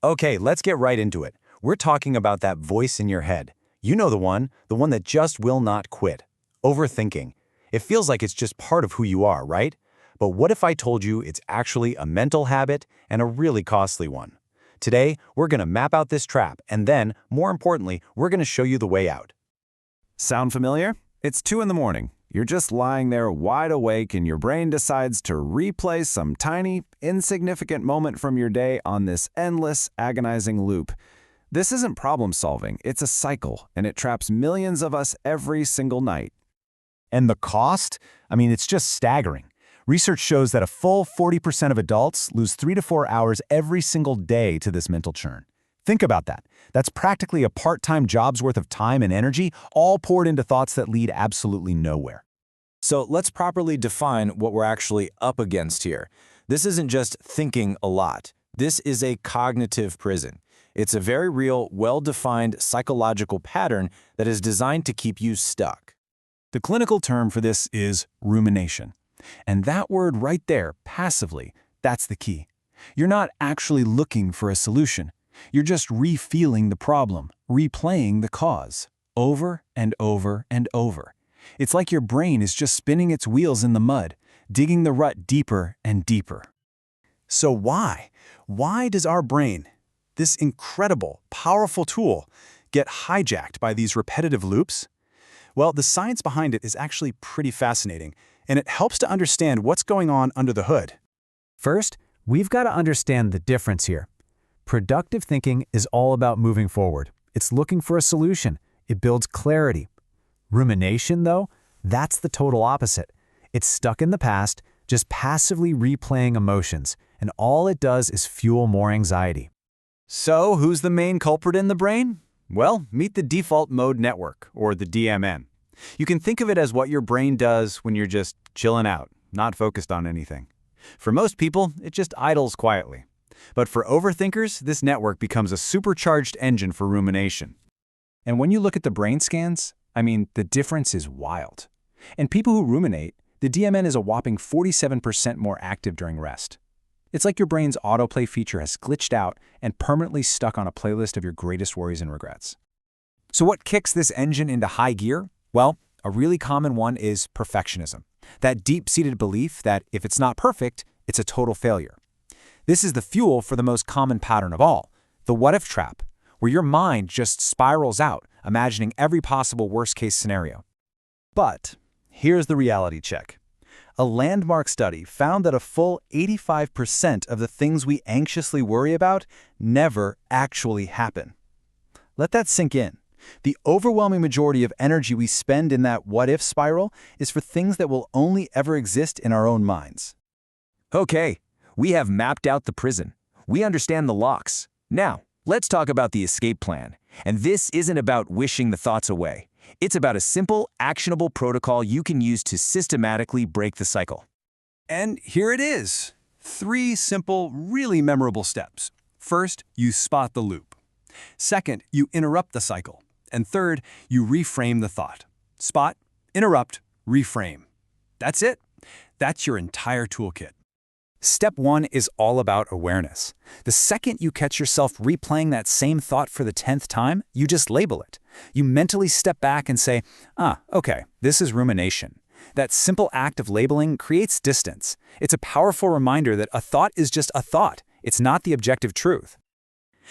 Okay, let's get right into it. We're talking about that voice in your head. You know the one that just will not quit. Overthinking. It feels like it's just part of who you are, right? But what if I told you it's actually a mental habit and a really costly one? Today, we're going to map out this trap, and then, more importantly, we're going to show you the way out. Sound familiar? It's 2 in the morning. You're just lying there wide awake and your brain decides to replay some tiny, insignificant moment from your day on this endless, agonizing loop. This isn't problem solving, it's a cycle, and it traps millions of us every single night. And the cost? It's just staggering. Research shows that a full 40% of adults lose 3 to 4 hours every single day to this mental churn. Think about that. That's practically a part-time job's worth of time and energy, all poured into thoughts that lead absolutely nowhere. So let's properly define what we're actually up against here. This isn't just thinking a lot. This is a cognitive prison. It's a very real, well-defined psychological pattern that is designed to keep you stuck. The clinical term for this is rumination. And that word right there, passively, that's the key. You're not actually looking for a solution. You're just re-feeling the problem, replaying the cause, over and over and over. It's like your brain is just spinning its wheels in the mud, digging the rut deeper and deeper. So why? Why does our brain, this incredible, powerful tool, get hijacked by these repetitive loops? Well, the science behind it is actually pretty fascinating, and it helps to understand what's going on under the hood. First, we've got to understand the difference here. Productive thinking is all about moving forward. It's looking for a solution. It builds clarity. Rumination, though, that's the total opposite. It's stuck in the past, just passively replaying emotions, and all it does is fuel more anxiety. So, who's the main culprit in the brain? Well, meet the default mode network, or the DMN. You can think of it as what your brain does when you're just chilling out, not focused on anything. For most people, it just idles quietly. But for overthinkers, this network becomes a supercharged engine for rumination. And when you look at the brain scans, the difference is wild. In people who ruminate, the DMN is a whopping 47% more active during rest. It's like your brain's autoplay feature has glitched out and permanently stuck on a playlist of your greatest worries and regrets. So what kicks this engine into high gear? Well, a really common one is perfectionism. That deep-seated belief that if it's not perfect, it's a total failure. This is the fuel for the most common pattern of all, the what-if trap, where your mind just spirals out, imagining every possible worst-case scenario. But here's the reality check. A landmark study found that a full 85% of the things we anxiously worry about never actually happen. Let that sink in. The overwhelming majority of energy we spend in that what-if spiral is for things that will only ever exist in our own minds. Okay, we have mapped out the prison. We understand the locks. Now, let's talk about the escape plan. And this isn't about wishing the thoughts away. It's about a simple, actionable protocol you can use to systematically break the cycle. And here it is. 3 simple, really memorable steps. First, you spot the loop. Second, you interrupt the cycle. And third, you reframe the thought. Spot, interrupt, reframe. That's it. That's your entire toolkit. Step 1 is all about awareness. The second you catch yourself replaying that same thought for the 10th time, you just label it. You mentally step back and say, okay, this is rumination. That simple act of labeling creates distance. It's a powerful reminder that a thought is just a thought. It's not the objective truth.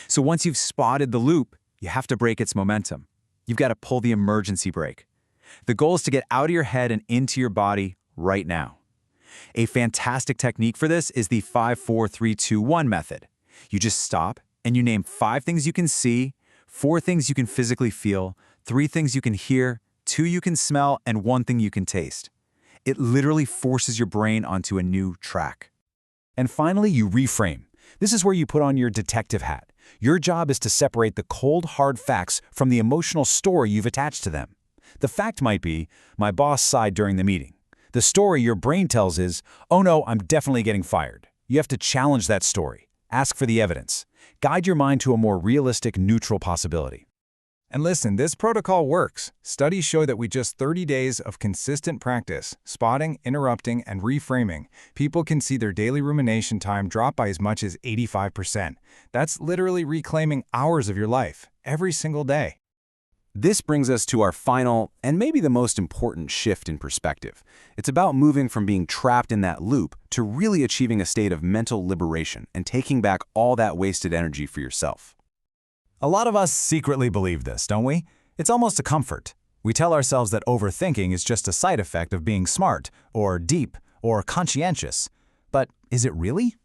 So once you've spotted the loop, you have to break its momentum. You've got to pull the emergency brake. The goal is to get out of your head and into your body right now. A fantastic technique for this is the 5-4-3-2-1 method. You just stop and you name 5 things you can see, 4 things you can physically feel, 3 things you can hear, 2 you can smell, and 1 thing you can taste. It literally forces your brain onto a new track. And finally, you reframe. This is where you put on your detective hat. Your job is to separate the cold, hard facts from the emotional story you've attached to them. The fact might be, my boss sighed during the meeting. The story your brain tells is, oh no, I'm definitely getting fired. You have to challenge that story. Ask for the evidence. Guide your mind to a more realistic, neutral possibility. And listen, this protocol works. Studies show that with just 30 days of consistent practice, spotting, interrupting, and reframing, people can see their daily rumination time drop by as much as 85%. That's literally reclaiming hours of your life, every single day. This brings us to our final, and maybe the most important shift in perspective. It's about moving from being trapped in that loop to really achieving a state of mental liberation and taking back all that wasted energy for yourself. A lot of us secretly believe this, don't we? It's almost a comfort. We tell ourselves that overthinking is just a side effect of being smart, or deep, or conscientious. But is it really?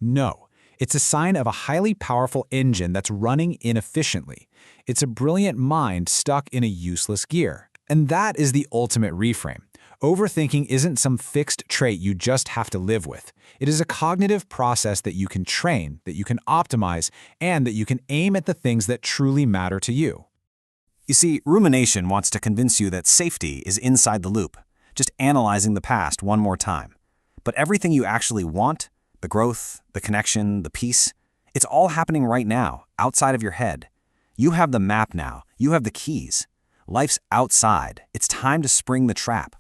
No, it's a sign of a highly powerful engine that's running inefficiently. It's a brilliant mind stuck in a useless gear. And that is the ultimate reframe. Overthinking isn't some fixed trait you just have to live with. It is a cognitive process that you can train, that you can optimize, and that you can aim at the things that truly matter to you. You see, rumination wants to convince you that safety is inside the loop, just analyzing the past one more time. But everything you actually want, the growth, the connection, the peace, it's all happening right now, outside of your head. You have the map now. You have the keys. Life's outside. It's time to spring the trap.